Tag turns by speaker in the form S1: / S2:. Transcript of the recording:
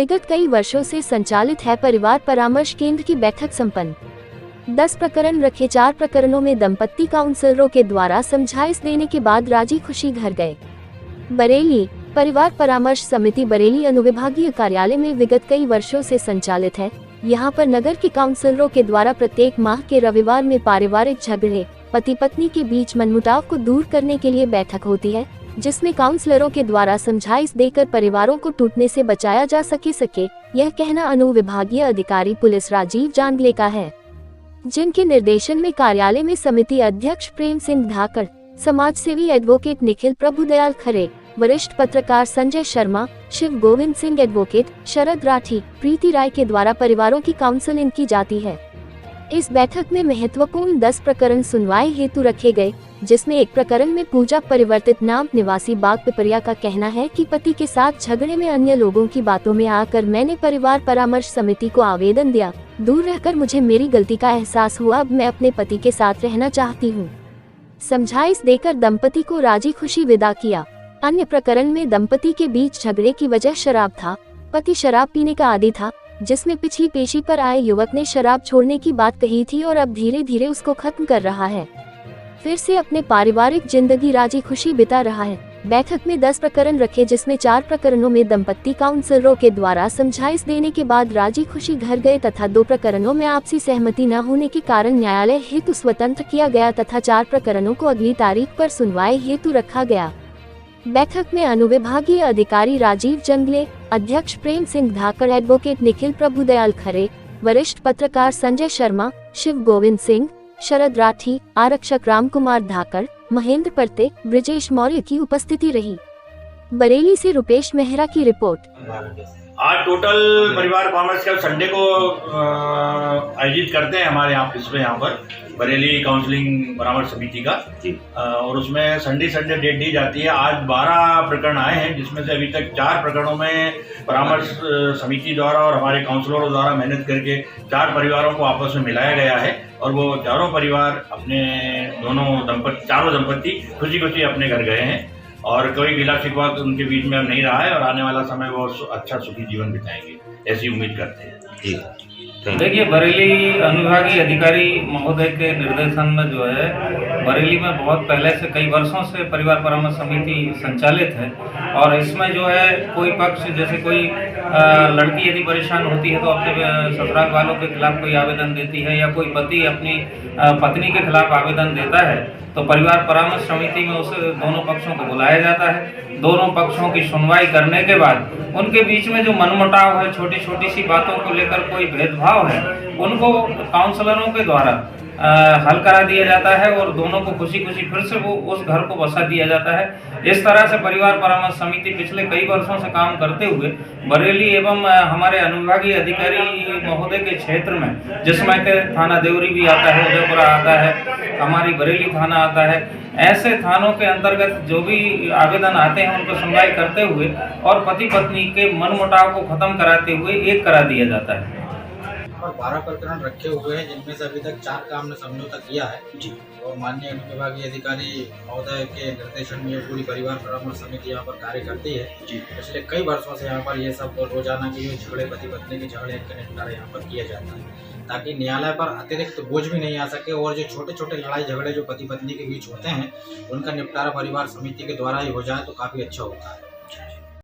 S1: विगत कई वर्षों से संचालित है परिवार परामर्श केंद्र की बैठक संपन्न। 10 प्रकरण रखे। 4 प्रकरणों में दंपत्ति काउंसलरों के द्वारा समझाइश देने के बाद राजी खुशी घर गए। बरेली परिवार परामर्श समिति बरेली अनुविभागीय कार्यालय में विगत कई वर्षों से संचालित है। यहाँ पर नगर के काउंसलरों के द्वारा प्रत्येक माह के रविवार में पारिवारिक झगड़े, पति पत्नी के बीच मनमुटाव को दूर करने के लिए बैठक होती है, जिसमें काउंसलरों के द्वारा समझाइश देकर परिवारों को टूटने से बचाया जा सके। यह कहना अनुविभागीय अधिकारी पुलिस राजीव जांगले का है, जिनके निर्देशन में कार्यालय में समिति अध्यक्ष प्रेम सिंह धाकड़, समाजसेवी एडवोकेट निखिल प्रभुदयाल खरे, वरिष्ठ पत्रकार संजय शर्मा, शिव गोविंद सिंह एडवोकेट, शरद राठी, प्रीति राय के द्वारा परिवारों की काउंसलिंग की जाती है। इस बैठक में महत्वपूर्ण 10 प्रकरण सुनवाई हेतु रखे गए, जिसमें एक प्रकरण में पूजा परिवर्तित नाम निवासी बाग पिपरिया का कहना है कि पति के साथ झगड़े में अन्य लोगों की बातों में आकर मैंने परिवार परामर्श समिति को आवेदन दिया। दूर रहकर मुझे मेरी गलती का एहसास हुआ। अब मैं अपने पति के साथ रहना चाहती हूँ। समझाइश देकर दंपति को राजी खुशी विदा किया। अन्य प्रकरण में दंपति के बीच झगड़े की वजह शराब था। पति शराब पीने का आदी था, जिसमें पिछली पेशी पर आए युवक ने शराब छोड़ने की बात कही थी और अब धीरे धीरे उसको खत्म कर रहा है। फिर से अपने पारिवारिक जिंदगी राजी खुशी बिता रहा है। बैठक में 10 प्रकरण रखे, जिसमें 4 प्रकरणों में दंपत्ति काउंसलरों के द्वारा समझाइश देने के बाद राजी खुशी घर गए तथा 2 प्रकरणों में आपसी सहमति न होने के कारण न्यायालय हेतु स्वतंत्र किया गया तथा 4 प्रकरणों को अगली तारीख पर सुनवाई हेतु रखा गया। बैठक में अनुविभागीय अधिकारी राजीव जंगले, अध्यक्ष प्रेम सिंह धाकड़, एडवोकेट निखिल प्रभुदयाल खरे, वरिष्ठ पत्रकार संजय शर्मा, शिव गोविंद सिंह, शरद राठी, आरक्षक रामकुमार धाकड़, महेंद्र परते, ब्रिजेश मौर्य की उपस्थिति रही। बरेली से रुपेश मेहरा की रिपोर्ट।
S2: आज टोटल परिवार परामर्श का संडे को आयोजित करते हैं हमारे ऑफिस में, यहाँ पर बरेली काउंसलिंग परामर्श समिति का, और उसमें संडे डेट दी जाती है। आज 12 प्रकरण आए हैं, जिसमें से अभी तक 4 प्रकरणों में परामर्श समिति द्वारा और हमारे काउंसलरों द्वारा मेहनत करके 4 परिवारों को आपस में मिलाया गया है और वो चारों परिवार अपने चारों दंपत्ति खुशी खुशी अपने घर गए हैं और कोई गिला शिकवा उनके बीच में अब नहीं रहा है और आने वाला समय वो अच्छा सुखी जीवन बिताएंगे, ऐसी उम्मीद करते हैं। जी
S3: देखिए, बरेली अनुविभागीय अधिकारी महोदय के निर्देशन में जो है बरेली में बहुत पहले से कई वर्षों से परिवार परामर्श समिति संचालित है और इसमें जो है कोई पक्ष, जैसे कोई लड़की यदि परेशान होती है तो अपने ससुराल वालों के खिलाफ कोई आवेदन देती है या कोई पति अपनी पत्नी के खिलाफ आवेदन देता है, तो परिवार परामर्श समिति में उस दोनों पक्षों को बुलाया जाता है। दोनों पक्षों की सुनवाई करने के बाद उनके बीच में जो मनमुटाव है, छोटी छोटी सी बातों को लेकर कोई भेदभाव है, उनको काउंसलरों के द्वारा हल करा दिया जाता है और दोनों को खुशी खुशी फिर से वो उस घर को बसा दिया जाता है। इस तरह से परिवार परामर्श समिति पिछले कई वर्षों से काम करते हुए बरेली एवं हमारे अनुविभागीय अधिकारी महोदय के क्षेत्र में, जिसमें के थाना देवरी भी आता है, उदयपुरा आता है, हमारी बरेली थाना आता है, ऐसे थानों के अंतर्गत जो भी आवेदन आते हैं उनको सुनवाई करते हुए और पति पत्नी के मनमुटाव को खत्म कराते हुए एक करा दिया जाता है।
S4: और 12 प्रकरण रखे हुए हैं, जिनमें से अभी तक 4 का हमने समझौता किया है जी। और माननीय अनुविभागीय अधिकारी महोदय के निर्देशन में ये पूरी परिवार परामर्श समिति यहाँ पर कार्य करती है जी। पिछले कई वर्षों से यहाँ पर ये सब रोजाना के झगड़े, पति पत्नी के झगड़े का निपटारा यहाँ पर किया जाता है, ताकि न्यायालय पर अतिरिक्त बोझ भी नहीं आ सके और जो छोटे छोटे लड़ाई झगड़े जो पति पत्नी के बीच होते हैं उनका निपटारा परिवार समिति के द्वारा ही हो जाए तो काफ़ी अच्छा होता है।